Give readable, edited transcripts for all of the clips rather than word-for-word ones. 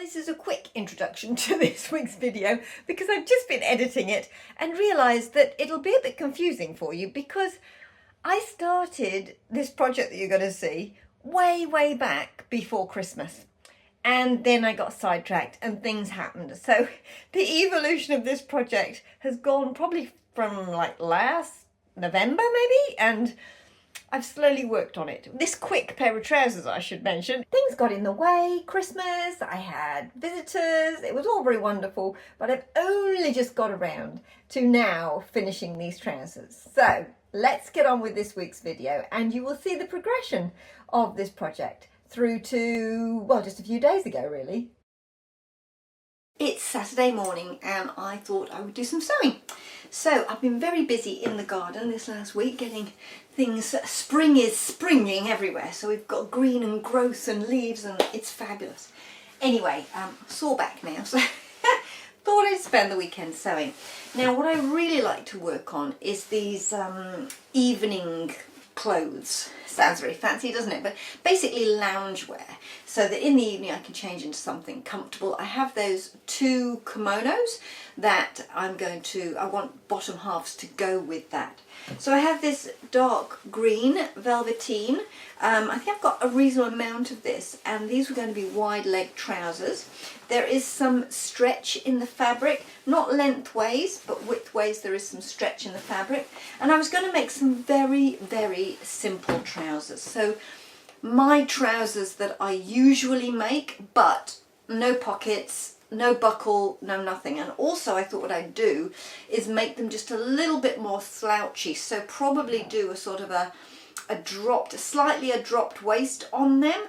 This is a quick introduction to this week's video because I've just been editing it and realised that it'll be a bit confusing for you because I started this project that you're going to see way back before Christmas, and then I got sidetracked and things happened. So the evolution of this project has gone probably from like last November maybe, and I've slowly worked on it. This quick pair of trousers, I should mention. Things got in the way, Christmas, I had visitors, it was all very wonderful, but I've only just got around to now finishing these trousers. So let's get on with this week's video and you will see the progression of this project through to, well, just a few days ago really. It's Saturday morning and I thought I would do some sewing. So I've been very busy in the garden this last week getting things, spring is springing everywhere. So we've got green and growth and leaves and it's fabulous. Anyway, sore back now, so thought I'd spend the weekend sewing. Now what I really like to work on is these evening clothes. Sounds very fancy, doesn't it? But basically loungewear, so that in the evening I can change into something comfortable. I have those two kimonos that I want bottom halves to go with that. So I have this dark green velveteen. I think I've got a reasonable amount of this, and these were going to be wide leg trousers. There is some stretch in the fabric, not lengthways, but widthways there is some stretch in the fabric. And I was going to make some very simple trousers. So my trousers that I usually make, but no pockets, no buckle, no nothing. And also I thought what I'd do is make them just a little bit more slouchy. So probably do a sort of a slightly dropped waist on them,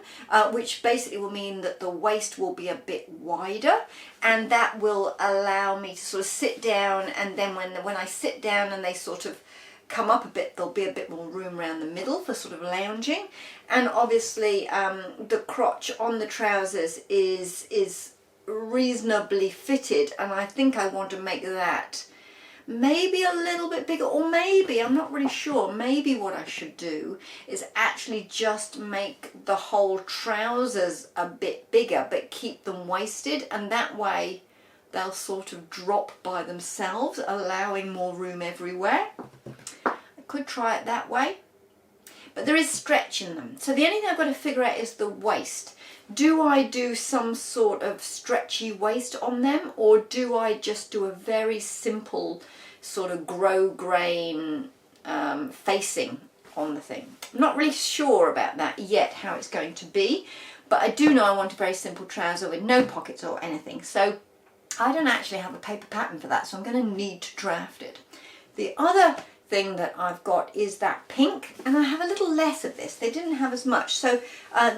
which basically will mean that the waist will be a bit wider, and that will allow me to sort of sit down, and then when I sit down and they sort of come up a bit, there'll be a bit more room around the middle for sort of lounging. And obviously the crotch on the trousers is reasonably fitted, and I think I want to make that maybe a little bit bigger, or maybe, I'm not really sure, maybe what I should do is actually just make the whole trousers a bit bigger but keep them waisted, and that way they'll sort of drop by themselves, allowing more room everywhere. I could try it that way, but there is stretch in them. So the only thing I've got to figure out is the waist. Do I do some sort of stretchy waist on them, or do I just do a very simple sort of grain facing on the thing? I'm not really sure about that yet, how it's going to be, but I do know I want a very simple trouser with no pockets or anything. So I don't actually have a paper pattern for that, so I'm going to need to draft it. The other thing that I've got is that pink, and I have a little less of this. They didn't have as much, so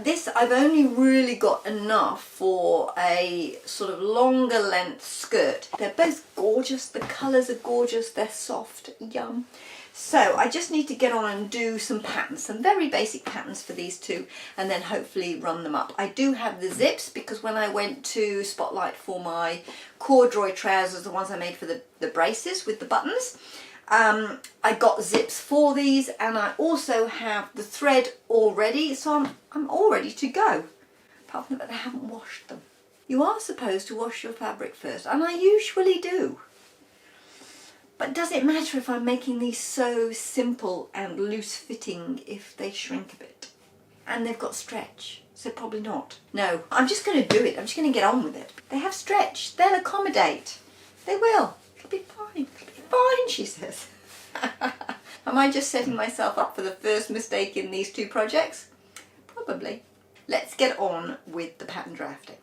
this I've only really got enough for a sort of longer length skirt. They're both gorgeous, the colours are gorgeous, they're soft, yum. So I just need to get on and do some patterns, some very basic patterns for these two, and then hopefully run them up. I do have the zips because when I went to Spotlight for my corduroy trousers, the ones I made for the braces with the buttons, I got zips for these, and I also have the thread already, so I'm all ready to go, apart from that I haven't washed them. You are supposed to wash your fabric first, and I usually do. But does it matter if I'm making these so simple and loose fitting if they shrink a bit? And they've got stretch, so probably not. No, I'm just going to do it, I'm just going to get on with it. They have stretch, they'll accommodate. They will, it'll be fine. Fine, she says. Am I just setting myself up for the first mistake in these two projects? Probably. Let's get on with the pattern drafting.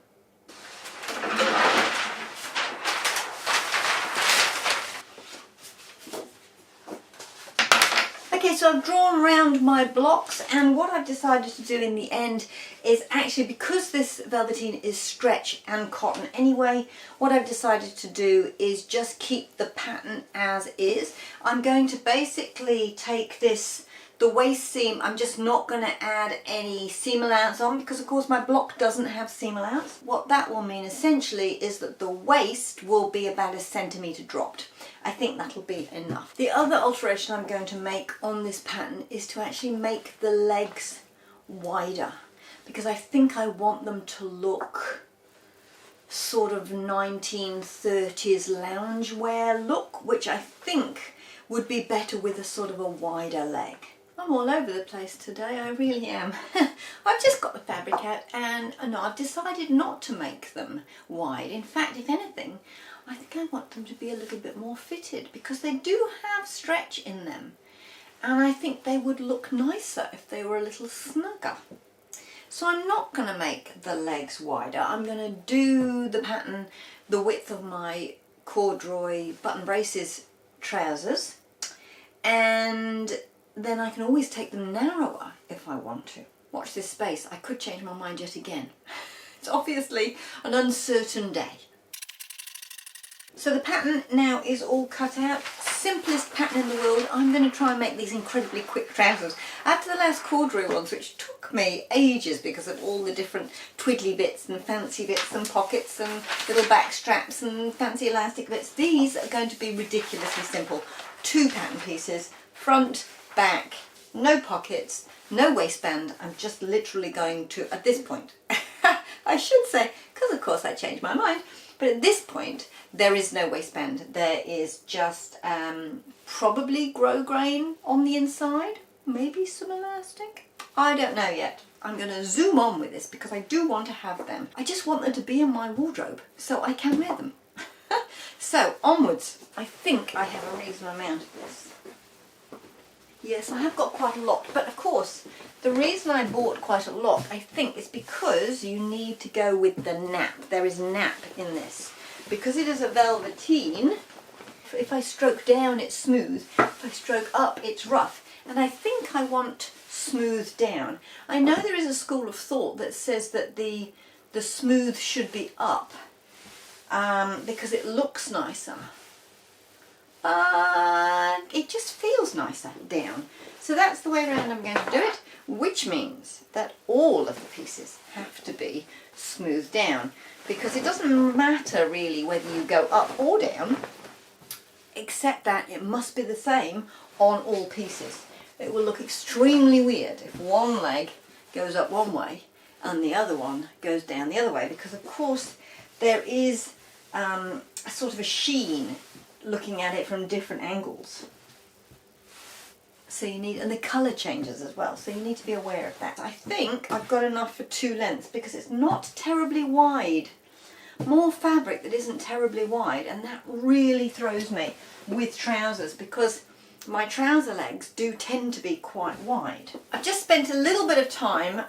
Okay, so I've drawn around my blocks, and what I've decided to do in the end is actually, because this velveteen is stretch and cotton anyway, what I've decided to do is just keep the pattern as is. I'm going to basically take this, the waist seam, I'm just not going to add any seam allowance on because of course my block doesn't have seam allowance. What that will mean essentially is that the waist will be about a centimetre dropped. I think that'll be enough. The other alteration I'm going to make on this pattern is to actually make the legs wider, because I think I want them to look sort of 1930s loungewear look, which I think would be better with a sort of a wider leg. I'm all over the place today, I really am. I've just got the fabric out and no, I've decided not to make them wide. In fact, if anything, I think I want them to be a little bit more fitted because they do have stretch in them. And I think they would look nicer if they were a little snugger. So I'm not going to make the legs wider. I'm going to do the pattern the width of my corduroy button braces trousers, and then I can always take them narrower if I want to. Watch this space. I could change my mind yet again. It's obviously an uncertain day. So the pattern now is all cut out. Simplest pattern in the world. I'm going to try and make these incredibly quick trousers. After the last corduroy ones, which took me ages because of all the different twiddly bits and fancy bits and pockets and little back straps and fancy elastic bits, these are going to be ridiculously simple. 2 pattern pieces, front, back, no pockets, no waistband. I'm just literally going to, at this point, I should say, because of course I changed my mind, but at this point there is no waistband. There is just probably grosgrain on the inside, maybe some elastic. I don't know yet. I'm going to zoom on with this because I do want to have them. I just want them to be in my wardrobe so I can wear them. So onwards. I think I have a reasonable amount of this. Yes, I have got quite a lot, but of course the reason I bought quite a lot, I think, is because you need to go with the nap. There is nap in this. Because it is a velveteen, if I stroke down it's smooth, if I stroke up it's rough, and I think I want smooth down. I know there is a school of thought that says that the smooth should be up because it looks nicer. But it just feels nicer down. So that's the way around I'm going to do it, which means that all of the pieces have to be smoothed down, because it doesn't matter really whether you go up or down, except that it must be the same on all pieces. It will look extremely weird if one leg goes up one way and the other one goes down the other way, because of course there is a sort of a sheen looking at it from different angles. So you need, and the colour changes as well, so you need to be aware of that. I think I've got enough for 2 lengths because it's not terribly wide. More fabric that isn't terribly wide, and that really throws me with trousers because my trouser legs do tend to be quite wide. I've just spent a little bit of time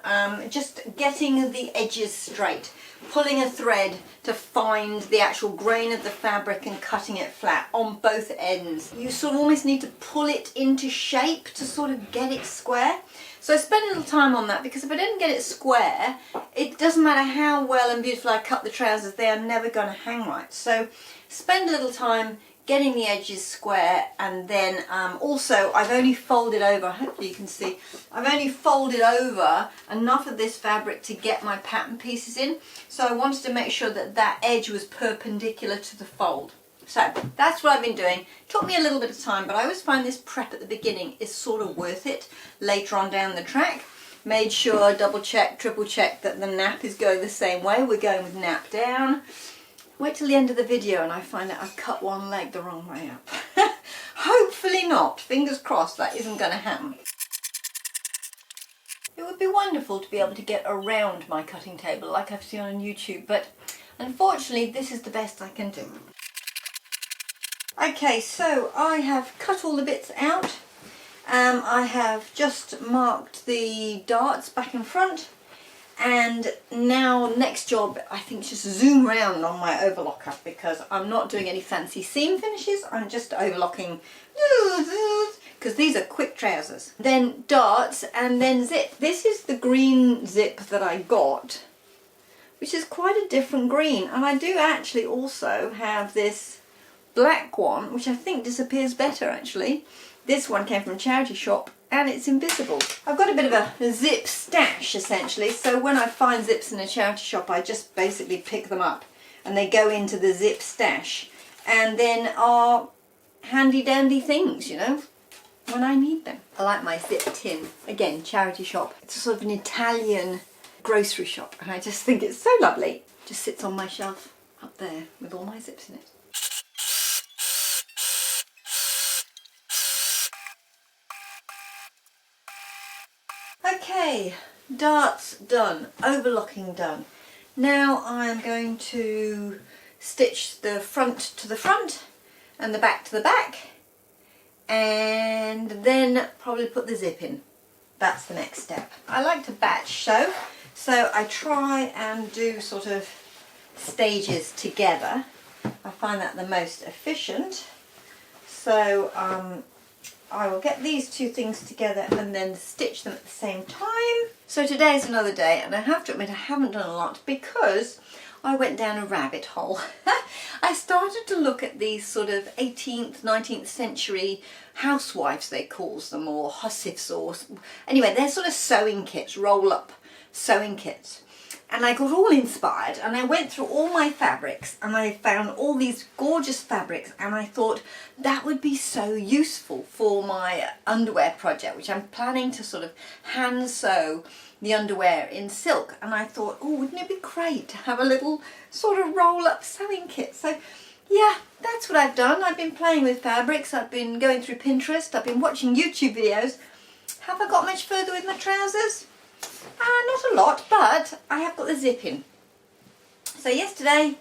just getting the edges straight, pulling a thread to find the actual grain of the fabric and cutting it flat on both ends. You sort of almost need to pull it into shape to sort of get it square. So I spent a little time on that because if I didn't get it square, it doesn't matter how well and beautiful I cut the trousers, they are never going to hang right. So spend a little time getting the edges square, and then also I've only folded over, hopefully you can see, I've only folded over enough of this fabric to get my pattern pieces in, so I wanted to make sure that that edge was perpendicular to the fold. So that's what I've been doing. It took me a little bit of time, but I always find this prep at the beginning is sort of worth it later on down the track. Made sure, double check, triple check that the nap is going the same way. We're going with nap down. Wait till the end of the video and I find out I've cut one leg the wrong way up. Hopefully not. Fingers crossed that isn't going to happen. It would be wonderful to be able to get around my cutting table like I've seen on YouTube, but unfortunately this is the best I can do. Okay, so I have cut all the bits out. I have just marked the darts back and front. And now next job, I think, just zoom around on my overlocker because I'm not doing any fancy seam finishes. I'm just overlocking because these are quick trousers. Then darts and then zip. This is the green zip that I got, which is quite a different green. And I do actually also have this black one, which I think disappears better actually. This one came from a charity shop and it's invisible. I've got a bit of a zip stash essentially, so when I find zips in a charity shop I just basically pick them up and they go into the zip stash and then are handy dandy things, you know, when I need them. I like my zip tin. Again, charity shop. It's a sort of an Italian grocery shop and I just think it's so lovely. Just sits on my shelf. up there with all my zips in it. Okay, darts done, overlocking done. Now I'm going to stitch the front to the front and the back to the back, and then probably put the zip in. That's the next step. I like to batch sew, so I try and do sort of stages together. I find that the most efficient. So I will get these two things together and then stitch them at the same time. So today is another day, and I have to admit I haven't done a lot because I went down a rabbit hole. I started to look at these sort of 18th, 19th century housewives, they calls them, or hussifs, or anyway, they're sort of sewing kits, roll-up sewing kits. And I got all inspired, and I went through all my fabrics, and I found all these gorgeous fabrics, and I thought that would be so useful for my underwear project, which I'm planning to sort of hand sew the underwear in silk. And I thought, oh, wouldn't it be great to have a little sort of roll-up sewing kit? So yeah, that's what I've done. I've been playing with fabrics, I've been going through Pinterest, I've been watching YouTube videos. Have I got much further with my trousers? Not a lot, but I have got the zip in. So yesterday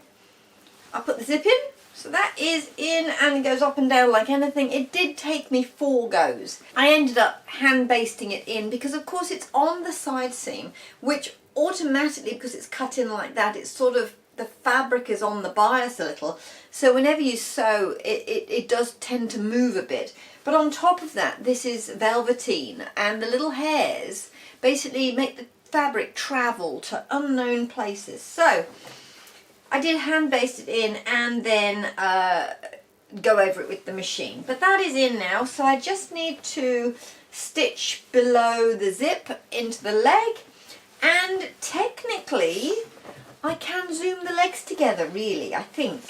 I put the zip in, so that is in and goes up and down like anything. It did take me 4 goes. I ended up hand basting it in because of course it's on the side seam, which automatically, because it's cut in like that, it's sort of, the fabric is on the bias a little, so whenever you sew it does tend to move a bit. But on top of that, this is velveteen, and the little hairs basically make the fabric travel to unknown places. So I did hand baste it in and then go over it with the machine. But that is in now, so I just need to stitch below the zip into the leg, and technically I can zoom the legs together, really, I think.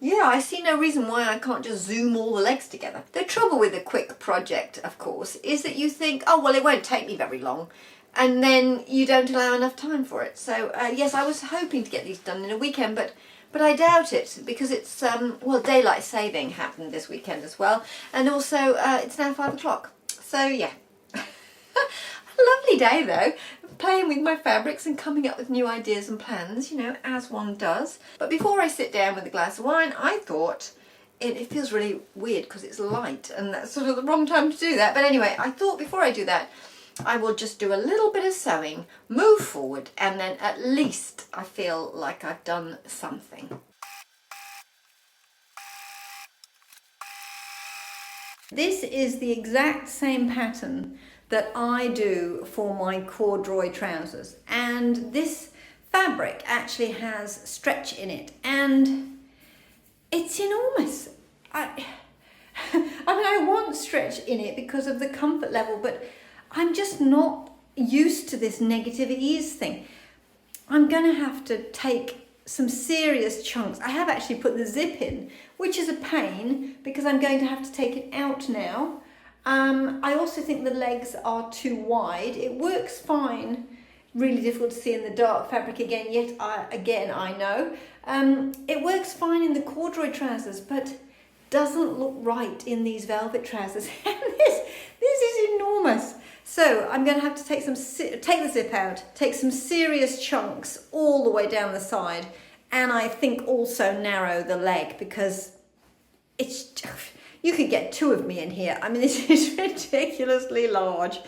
Yeah, I see no reason why I can't just zoom all the legs together. The trouble with a quick project, of course, is that you think, oh, well, it won't take me very long, and then you don't allow enough time for it. So, yes, I was hoping to get these done in a weekend, but I doubt it, because it's, well, daylight saving happened this weekend as well, and also it's now 5 o'clock. So, yeah. A lovely day, though, playing with my fabrics and coming up with new ideas and plans, you know, as one does. But before I sit down with a glass of wine, I thought it feels really weird because it's light, and that's sort of the wrong time to do that. But anyway, I thought before I do that, I will just do a little bit of sewing, move forward, and then at least I feel like I've done something. This is the exact same pattern that I do for my corduroy trousers, and this fabric actually has stretch in it, and it's enormous. I mean, I want stretch in it because of the comfort level, but I'm just not used to this negative ease thing. I'm going to have to take some serious chunks. I have actually put the zip in, which is a pain because I'm going to have to take it out now. I also think the legs are too wide. It works fine. Really difficult to see in the dark fabric again, yet I know. It works fine in the corduroy trousers, but doesn't look right in these velvet trousers. And this is enormous. So I'm going to have to take the zip out, take some serious chunks all the way down the side, and I think also narrow the leg, because it's, you could get 2 of me in here. I mean, this is ridiculously large.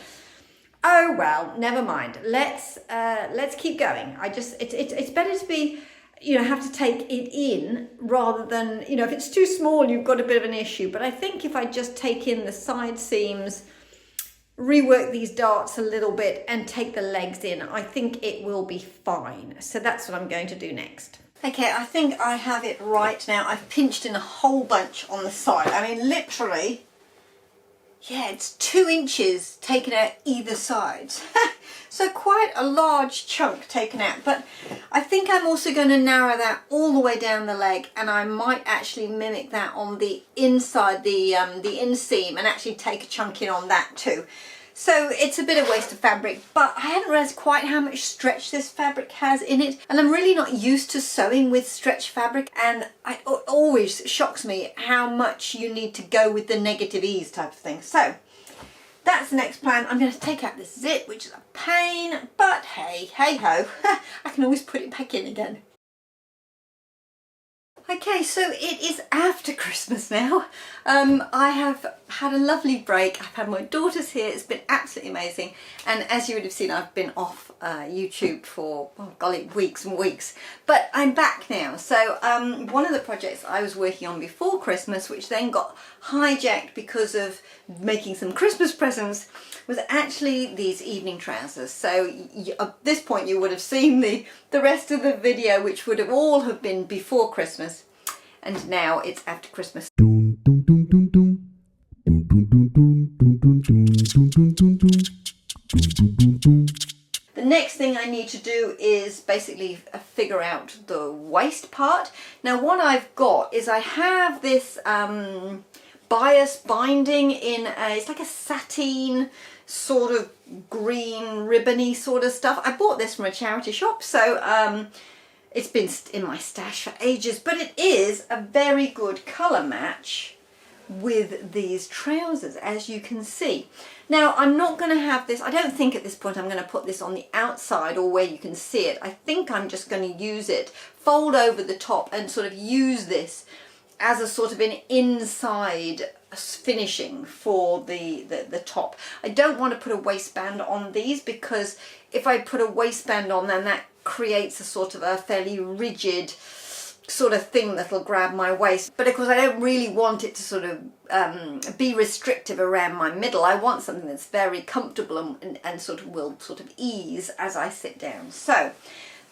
Oh well, never mind. Let's keep going. It's better to be, you know, have to take it in rather than, you know, if it's too small, you've got a bit of an issue. But I think if I just take in the side seams, rework these darts a little bit and take the legs in, I think it will be fine. So that's what I'm going to do next. Okay, I think I have it right now. I've pinched in a whole bunch on the side. I mean, literally, yeah, it's 2 inches taken out either side. So quite a large chunk taken out. But I think I'm also going to narrow that all the way down the leg, and I might actually mimic that on the inside, the inseam, and actually take a chunk in on that too. So it's a bit of waste of fabric, but I hadn't realised quite how much stretch this fabric has in it. And I'm really not used to sewing with stretch fabric, and it always shocks me how much you need to go with the negative ease type of thing. So that's the next plan. I'm going to take out this zip, which is a pain, but hey ho, I can always put it back in again. Okay, so it is after Christmas now. I have had a lovely break. I've had my daughters here. It's been absolutely amazing. And as you would have seen, I've been off YouTube for, oh golly, weeks and weeks. But I'm back now. So one of the projects I was working on before Christmas, which then got hijacked because of making some Christmas presents, was actually these evening trousers. So at this point you would have seen the rest of the video, which would have all have been before Christmas, and now it's after Christmas. The next thing I need to do is basically figure out the waist part. Now what I've got is I have this bias binding in it's like a sateen sort of green ribbony sort of stuff. I bought this from a charity shop, so it's been in my stash for ages, but it is a very good colour match with these trousers, as you can see. Now I'm not going to have this, I don't think at this point I'm going to put this on the outside or where you can see it. I think I'm just going to use it, fold over the top and sort of use this as a sort of an inside finishing for the top. I don't want to put a waistband on these, because if I put a waistband on, then that creates a sort of a fairly rigid sort of thing that'll grab my waist. But of course I don't really want it to sort of be restrictive around my middle. I want something that's very comfortable and sort of will sort of ease as I sit down. So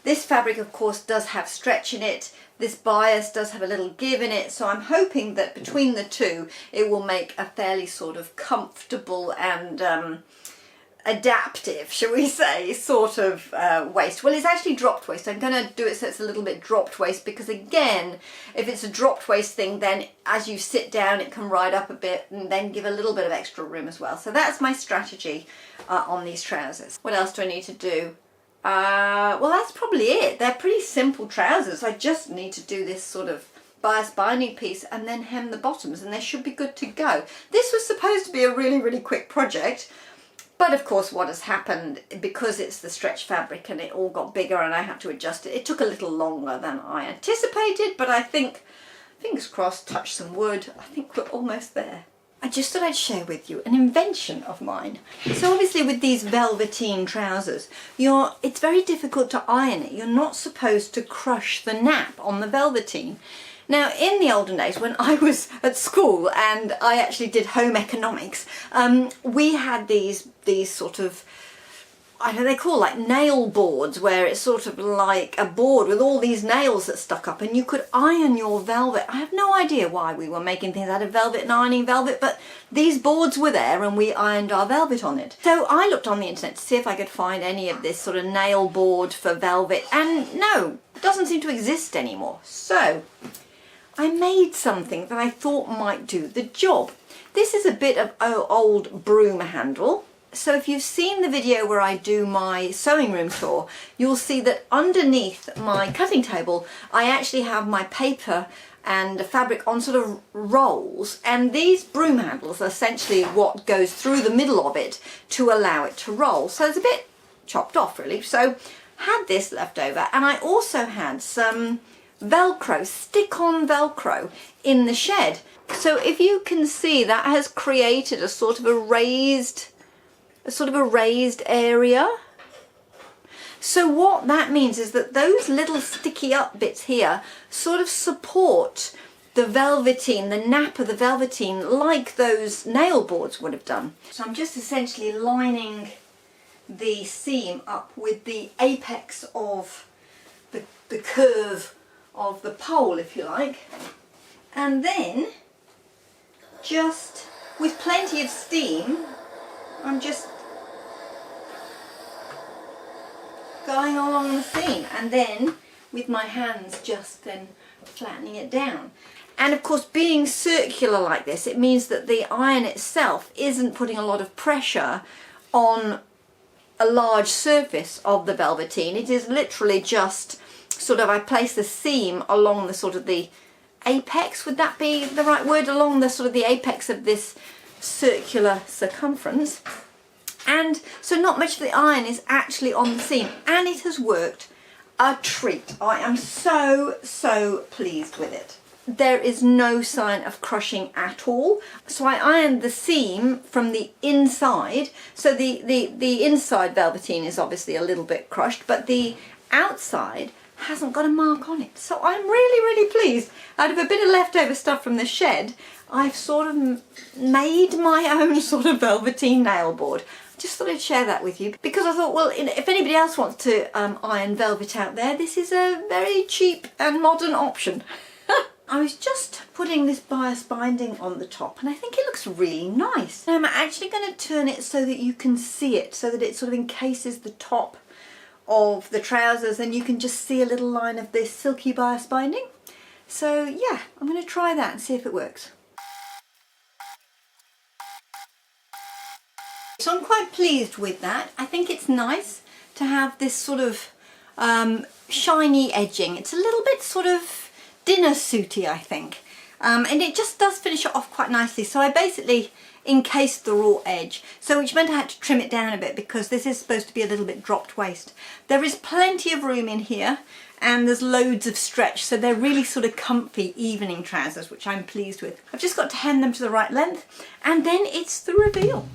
this fabric of course does have stretch in it. This bias does have a little give in it, so I'm hoping that between the two it will make a fairly sort of comfortable and adaptive, shall we say, sort of waist. Well, it's actually dropped waist. I'm going to do it so it's a little bit dropped waist, because again, if it's a dropped waist thing, then as you sit down it can ride up a bit and then give a little bit of extra room as well. So that's my strategy on these trousers. What else do I need to do? Well, that's probably it. They're pretty simple trousers. I just need to do this sort of bias binding piece and then hem the bottoms, and they should be good to go. This was supposed to be a really, really quick project, but of course what has happened, because it's the stretch fabric and it all got bigger and I had to adjust it, it took a little longer than I anticipated, but I think, fingers crossed, touch some wood, I think we're almost there. I just thought I'd share with you an invention of mine. So obviously with these velveteen trousers, it's very difficult to iron it. You're not supposed to crush the nap on the velveteen. Now in the olden days when I was at school and I actually did home economics, we had these sort of, I don't know, they call like nail boards, where it's sort of like a board with all these nails that stuck up and you could iron your velvet. I have no idea why we were making things out of velvet and ironing velvet, but these boards were there and we ironed our velvet on it. So I looked on the internet to see if I could find any of this sort of nail board for velvet, and no, it doesn't seem to exist anymore. So I made something that I thought might do the job. This is a bit of old broom handle. So if you've seen the video where I do my sewing room tour, you'll see that underneath my cutting table I actually have my paper and fabric on sort of rolls, and these broom handles are essentially what goes through the middle of it to allow it to roll. So it's a bit chopped off really. So had this left over, and I also had some Velcro, stick-on Velcro in the shed. So if you can see, that has created a sort of a raised area. So what that means is that those little sticky up bits here sort of support the velveteen, the nap of the velveteen, like those nail boards would have done. So I'm just essentially lining the seam up with the apex of the curve of the pole, if you like, and then just with plenty of steam I'm just going along the seam, and then with my hands just then flattening it down. And of course, being circular like this, it means that the iron itself isn't putting a lot of pressure on a large surface of the velveteen. It is literally just sort of, I place the seam along the sort of the apex, would that be the right word, along the sort of the apex of this circular circumference, and so not much of the iron is actually on the seam, and it has worked a treat. I am so pleased with it. There is no sign of crushing at all. So I ironed the seam from the inside, so the inside velveteen is obviously a little bit crushed, but the outside hasn't got a mark on it. So I'm really pleased. Out of a bit of leftover stuff from the shed, I've sort of made my own sort of velveteen nail board. Just thought I'd share that with you, because I thought, well, if anybody else wants to iron velvet out there, this is a very cheap and modern option. I was just putting this bias binding on the top, and I think it looks really nice. Now I'm actually going to turn it so that you can see it, so that it sort of encases the top of the trousers, and you can just see a little line of this silky bias binding. So yeah, I'm going to try that and see if it works. So I'm quite pleased with that. I think it's nice to have this sort of shiny edging. It's a little bit sort of dinner suity, I think, and it just does finish it off quite nicely. So I basically encased the raw edge, so which meant I had to trim it down a bit, because this is supposed to be a little bit dropped waist. There is plenty of room in here, and there's loads of stretch, so they're really sort of comfy evening trousers, which I'm pleased with. I've just got to hem them to the right length, and then it's the reveal.